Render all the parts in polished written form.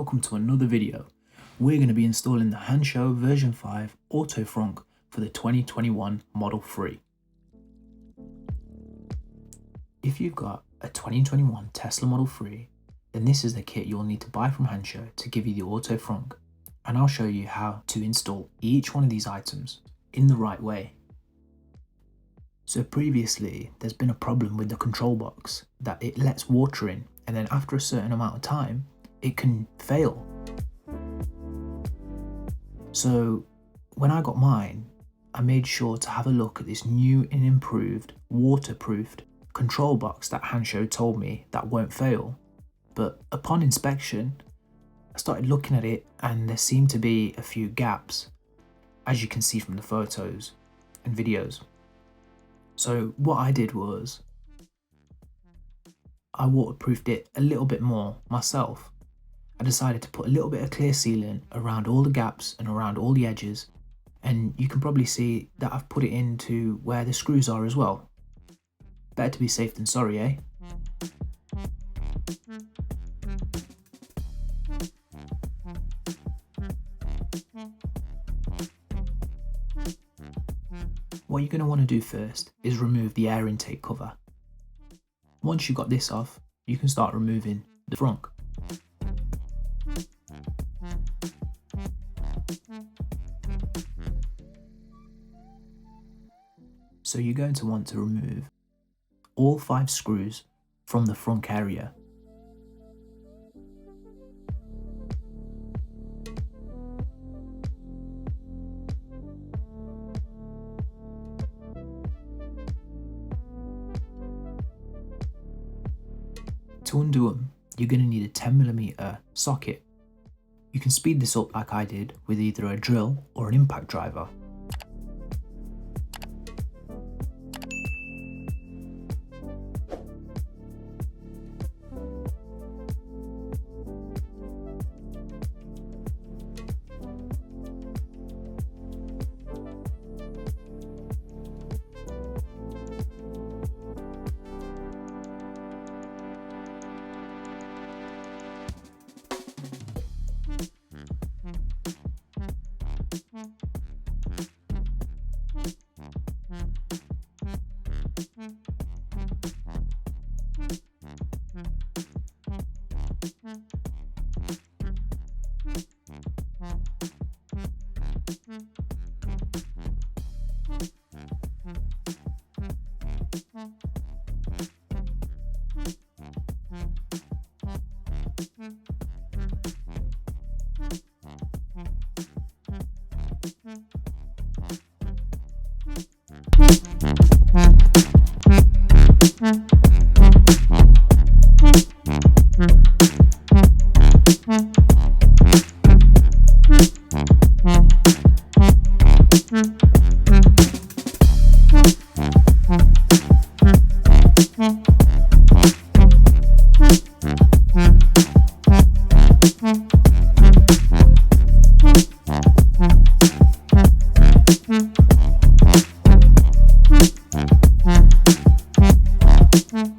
welcome to another video. We're going to be installing the Hansshow version 5 Auto Frunk for the 2021 Model 3. If you've got a 2021 Tesla Model 3, then this is the kit you'll need to buy from Hansshow to give you the Auto Frunk, and I'll show you how to install each one of these items in the right way. So previously, there's been a problem with the control box that it lets water in, and then after a certain amount of time, it can fail. So when I got mine, I made sure to have a look at this new and improved waterproofed control box that Hansshow told me that won't fail. But upon inspection, I started looking at it and there seemed to be a few gaps, as you can see from the photos and videos. So what I did was I waterproofed it a little bit more myself. I decided to put a little bit of clear sealant around all the gaps and around all the edges, and you can probably see that I've put it into where the screws are as well. Better to be safe than sorry, eh? What you're going to want to do first is remove the air intake cover. Once you've got this off, you can start removing the frunk. So you're going to want to remove all 5 screws from the frunk area. To undo them, you're going to need a 10mm socket. You can speed this up like I did with either a drill or an impact driver.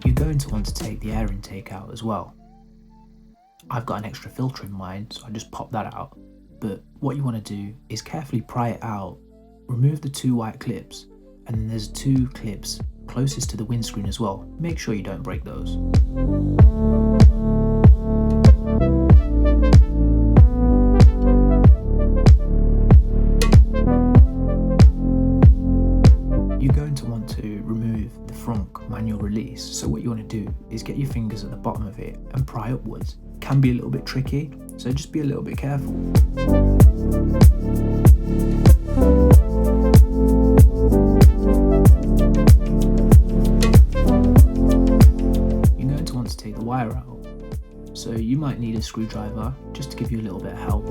You're going to want to take the air intake out as well. I've got an extra filter in mine, so I just pop that out. But what you want to do is carefully pry it out, remove the 2 white clips, and then there's 2 clips closest to the windscreen as well. Make sure you don't break those. You're going to want to remove the frunk manual release. So what you want to do is get your fingers at the bottom of it and pry upwards. It can be a little bit tricky, so just be a little bit careful. You're going to want to take the wire out, so you might need a screwdriver just to give you a little bit of help.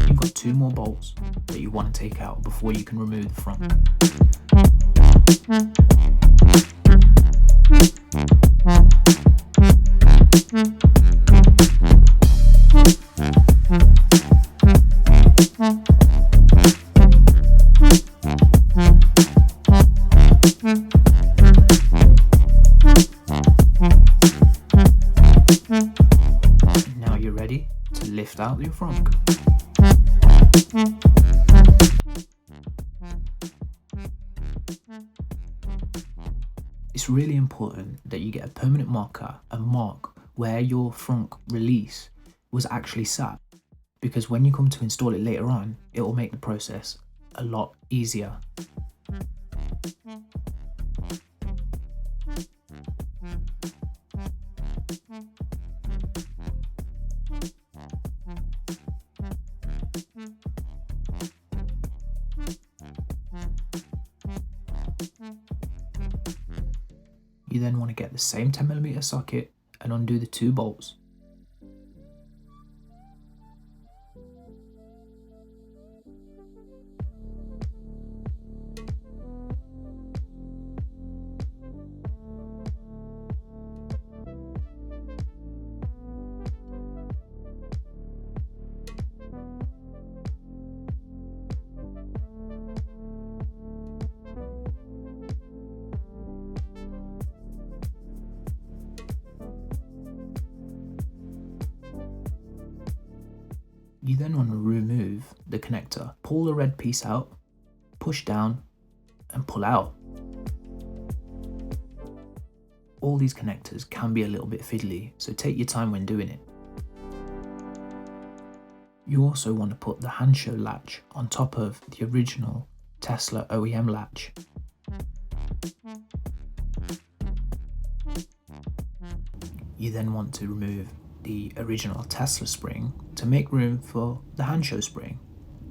You've got 2 more bolts that you want to take out before you can remove the frunk. It's really important that you get a permanent marker and mark where your frunk release was actually sat, because when you come to install it later on, it will make the process a lot easier. You then want to get the same 10mm socket and undo the 2 bolts. You then want to remove the connector. Pull the red piece out, push down and pull out. All these connectors can be a little bit fiddly, so take your time when doing it. You also want to put the Hansshow latch on top of the original Tesla OEM latch. You then want to remove the original Tesla spring to make room for the Hansshow spring.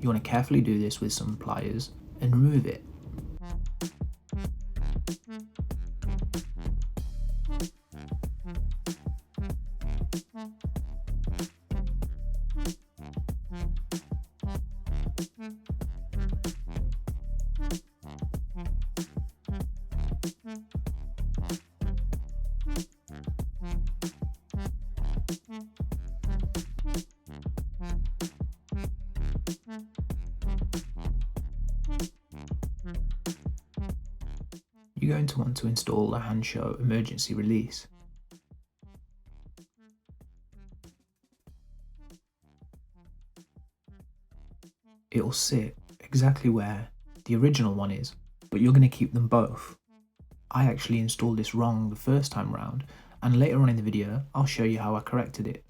You want to carefully do this with some pliers and remove it. You're going to want to install the Hansshow emergency release. It'll sit exactly where the original one is, but you're going to keep them both. I actually installed this wrong the first time round, and later on in the video I'll show you how I corrected it.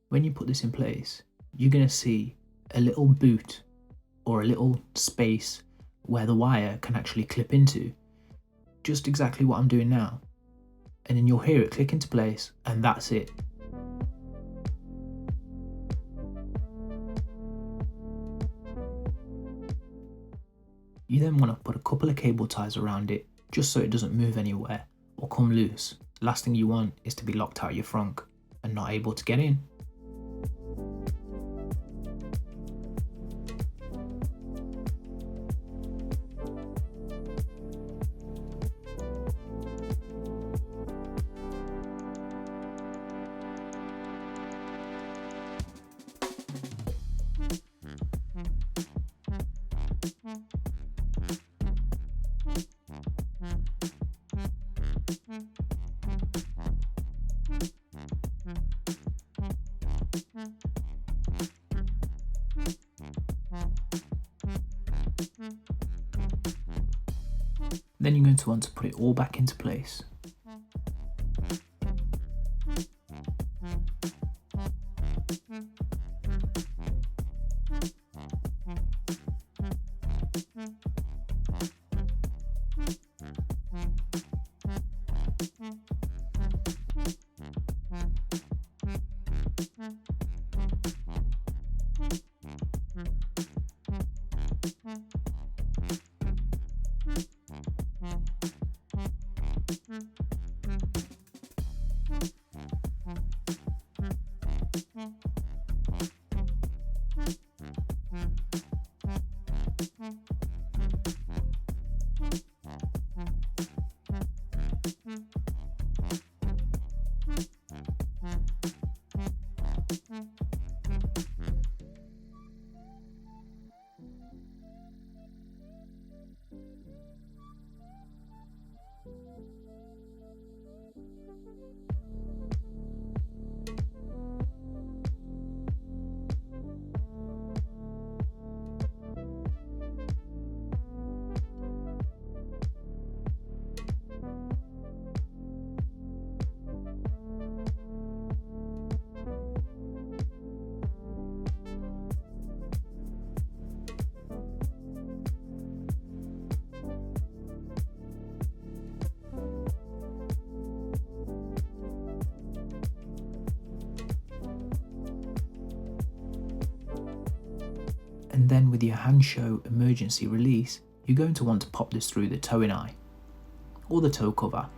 When you put this in place, you're going to see a little boot or a little space where the wire can actually clip into, just exactly what I'm doing now. And then you'll hear it click into place, and that's it. You then want to put a couple of cable ties around it, just so it doesn't move anywhere or come loose. The last thing you want is to be locked out of your frunk and not able to get in. Then you're going to want to put it all back into place. And then with your Hansshow emergency release, you're going to want to pop this through the towing eye or the tow cover.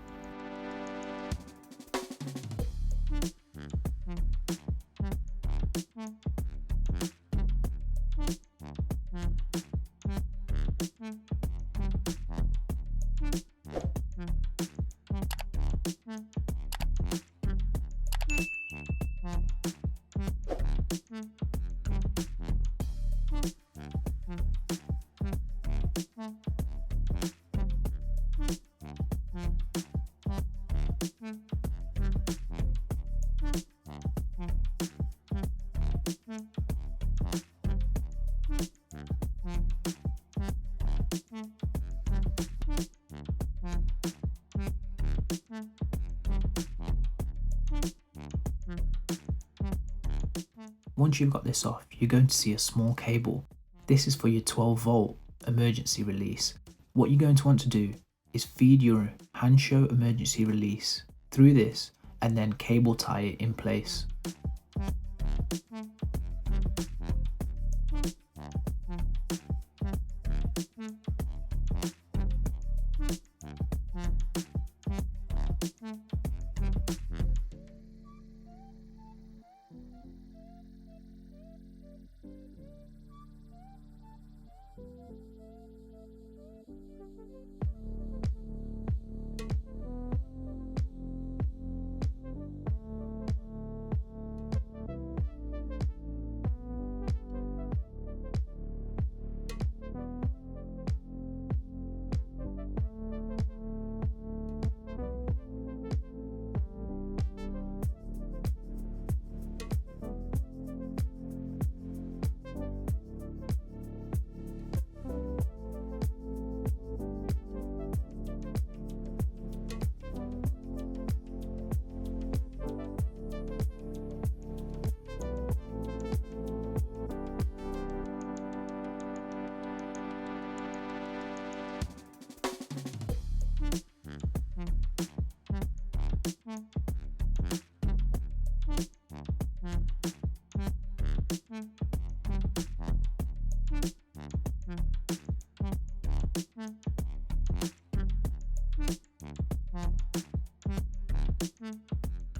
Once you've got this off, you're going to see a small cable. This is for your 12-volt emergency release. What you're going to want to do is feed your Hansshow emergency release through this and then cable tie it in place.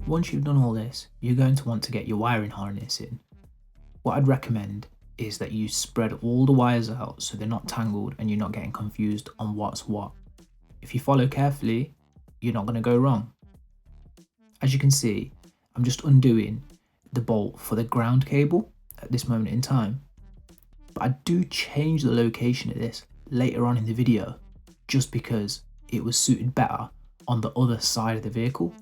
Once you've done all this, you're going to want to get your wiring harness in. What I'd recommend is that you spread all the wires out so they're not tangled and you're not getting confused on what's what. If you follow carefully, you're not going to go wrong. As you can see, I'm just undoing the bolt for the ground cable at this moment in time. But I do change the location of this later on in the video just because it was suited better on the other side of the vehicle.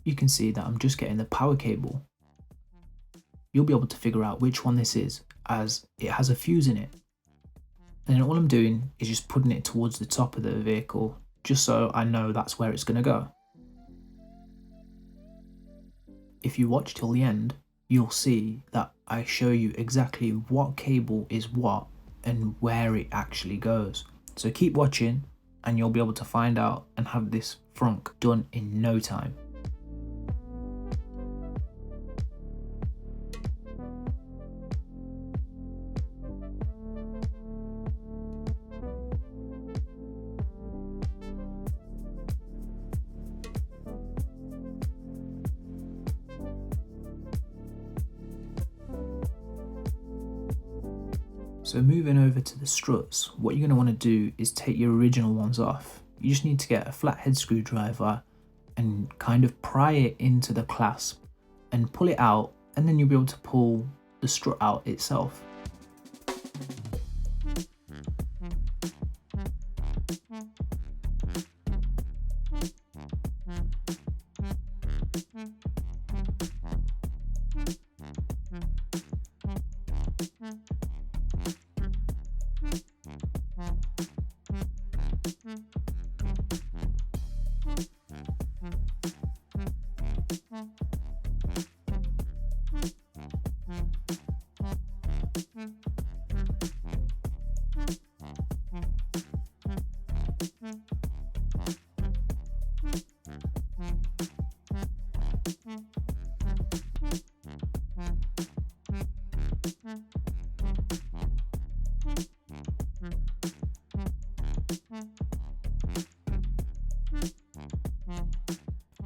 You can see that I'm just getting the power cable. You'll be able to figure out which one this is as it has a fuse in it. And then all I'm doing is just putting it towards the top of the vehicle just so I know that's where it's going to go. If you watch till the end, you'll see that I show you exactly what cable is what and where it actually goes. So keep watching and you'll be able to find out and have this frunk done in no time. So moving over to the struts, what you're going to want to do is take your original ones off. You just need to get a flathead screwdriver and kind of pry it into the clasp and pull it out, and then you'll be able to pull the strut out itself.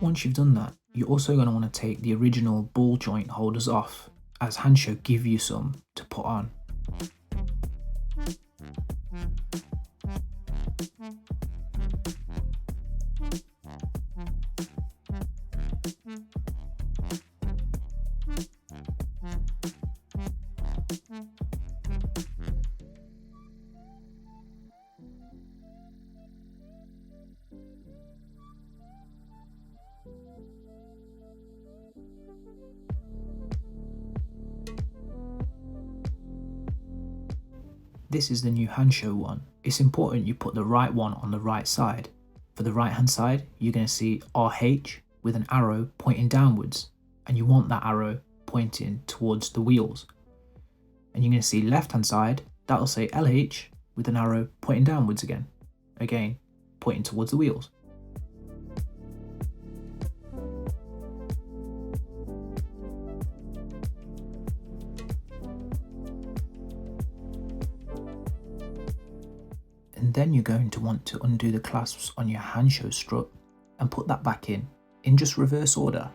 Once you've done that, you're also going to want to take the original ball joint holders off, as Hansshow give you some to put on. This is the new Hansshow one. It's important you put the right one on the right side. For the right hand side, you're going to see RH with an arrow pointing downwards, and you want that arrow pointing towards the wheels. And you're going to see left hand side, that'll say LH with an arrow pointing downwards again pointing towards the wheels. And then you're going to want to undo the clasps on your Hansshow strut and put that back in just reverse order.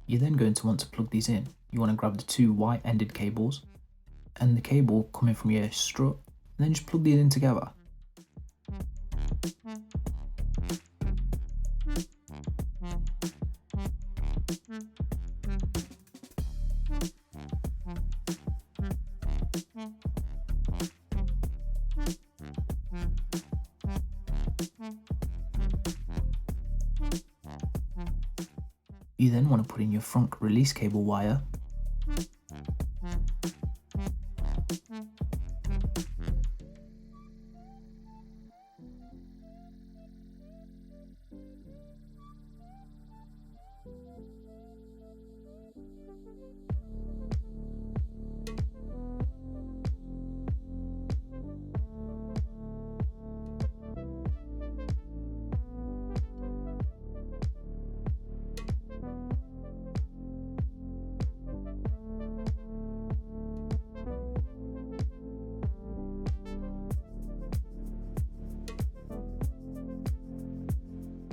You're then going to want to plug these in. You want to grab the two white ended cables and the cable coming from your strut, and then just plug these in together. You then want to put in your Frunk release cable wire,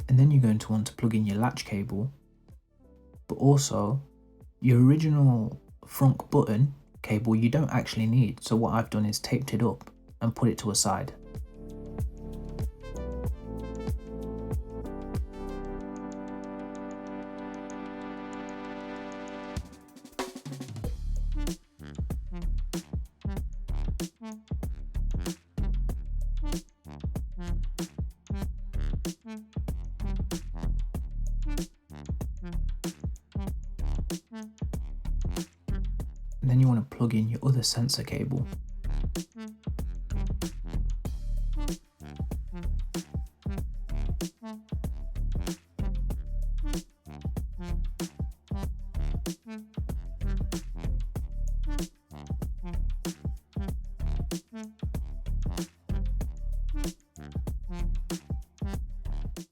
and then you're going to want to plug in your latch cable, but also your original Frunk button cable you don't actually need, so what I've done is taped it up and put it to a side. And then you want to plug in your other sensor cable.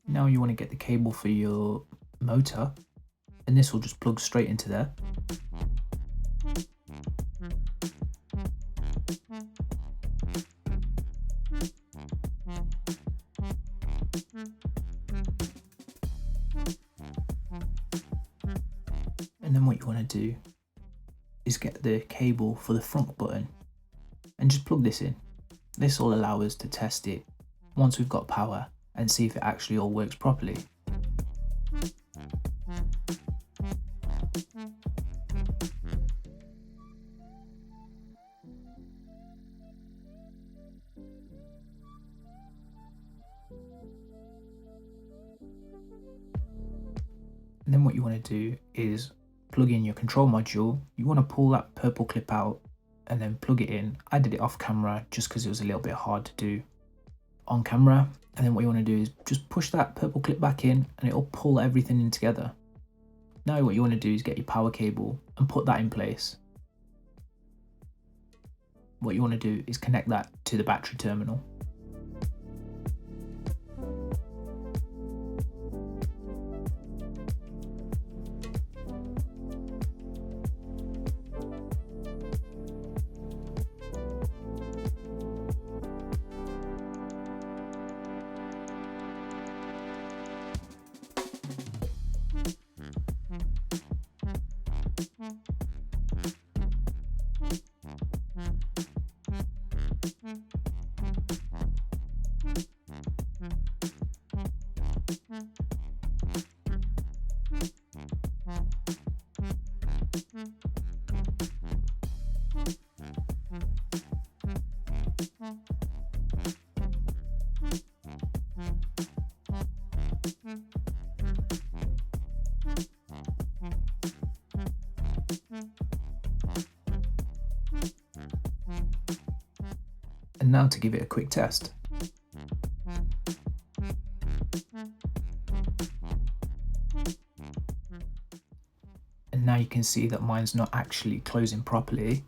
Now you want to get the cable for your motor, and this will just plug straight into there. And then what you want to do is get the cable for the Frunk button and just plug this in. This will allow us to test it once we've got power and see if it actually all works properly. And then what you want to do is plug in your control module, you want to pull that purple clip out and then plug it in. I did it off camera just because it was a little bit hard to do on camera. And then what you want to do is just push that purple clip back in and it'll pull everything in together. Now what you want to do is get your power cable and put that in place. What you want to do is connect that to the battery terminal. And now to give it a quick test. And now you can see that mine's not actually closing properly.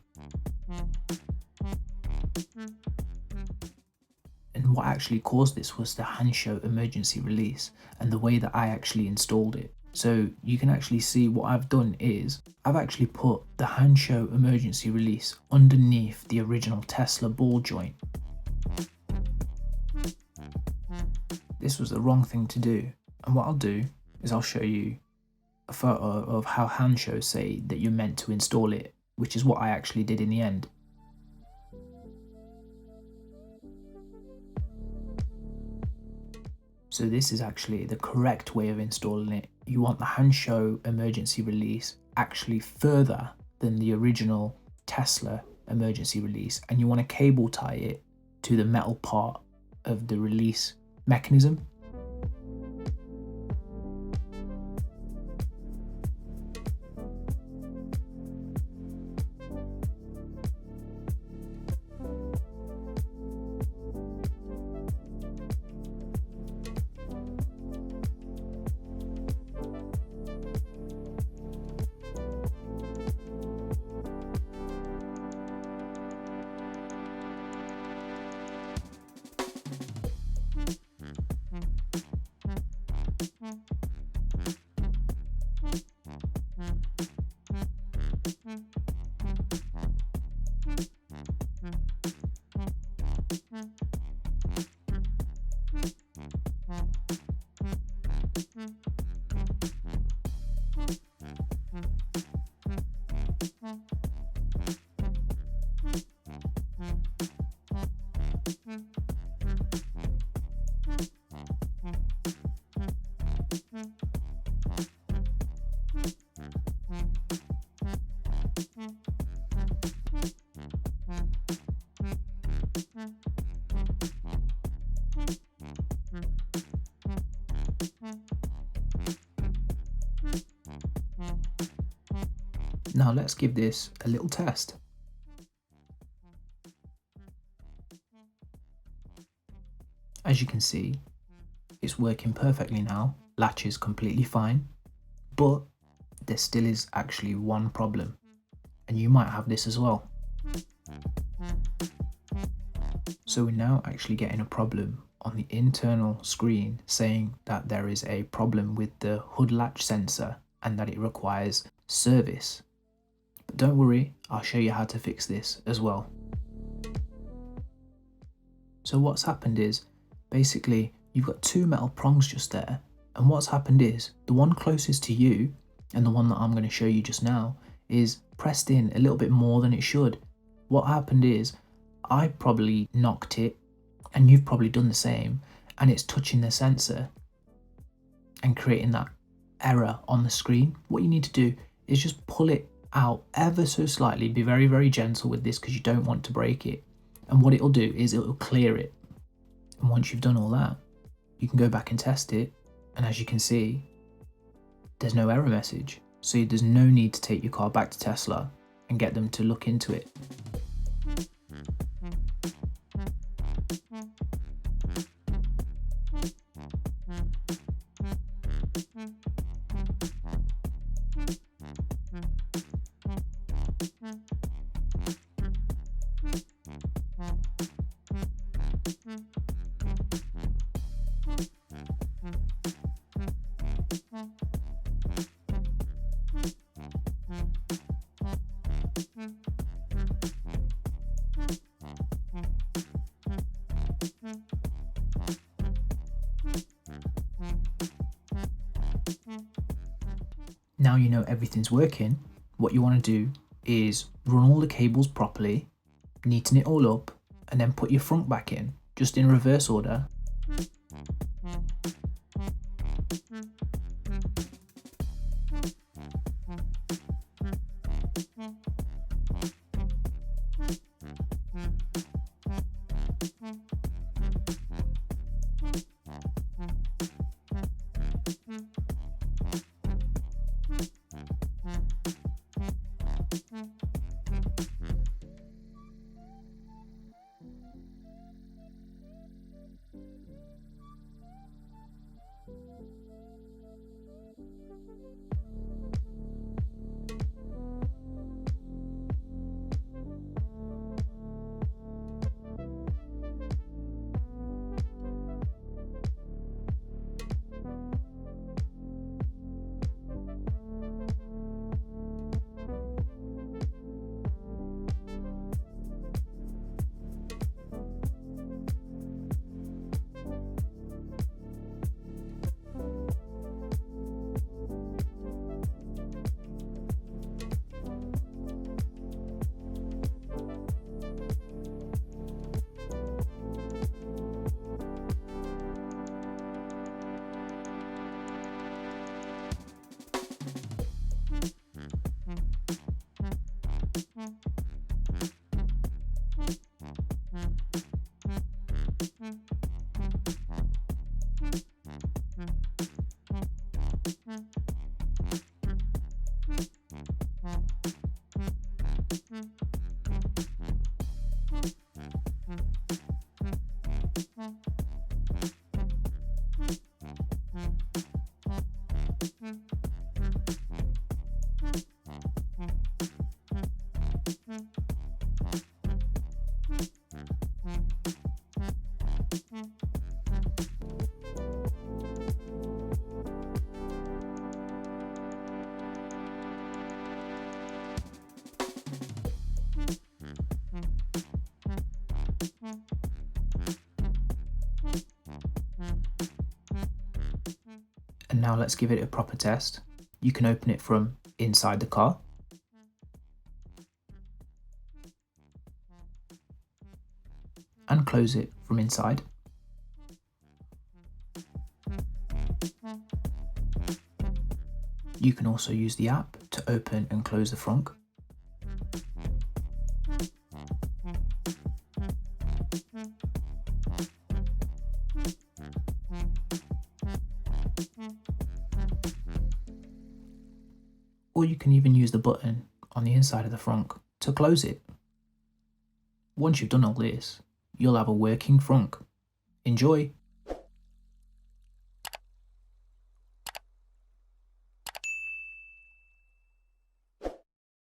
And what actually caused this was the Hansshow emergency release and the way that I actually installed it. So you can actually see what I've done is I've actually put the Hansshow emergency release underneath the original Tesla ball joint. This was the wrong thing to do, and what I'll do is I'll show you a photo of how Hansshow say that you're meant to install it, which is what I actually did in the end. So this is actually the correct way of installing it. You want the Hansshow emergency release actually further than the original Tesla emergency release, and you want to cable tie it to the metal part of the release mechanism. Now let's give this a little test. As you can see, it's working perfectly now. Latch is completely fine, but there still is actually one problem, and you might have this as well. So we're now actually getting a problem on the internal screen saying that there is a problem with the hood latch sensor and that it requires service. But don't worry, I'll show you how to fix this as well. So what's happened is, basically, you've got two metal prongs just there, and what's happened is, the one closest to you, and the one that I'm going to show you just now, is pressed in a little bit more than it should. What happened is, I probably knocked it, and you've probably done the same, and it's touching the sensor and creating that error on the screen. What you need to do is just pull it out ever so slightly. Be very, very gentle with this because you don't want to break it. And what it'll do is it'll clear it. And once you've done all that, you can go back and test it. And as you can see, there's no error message. so there's no need to take your car back to Tesla and get them to look into it. Now you know everything's working, what you want to do is run all the cables properly, neaten it all up, and then put your frunk back in, just in reverse order. And now let's give it a proper test. You can open it from inside the car. And close it from inside. You can also use the app to open and close the frunk. Or you can even use the button on the inside of the frunk to close it. Once you've done all this, you'll have a working frunk. Enjoy!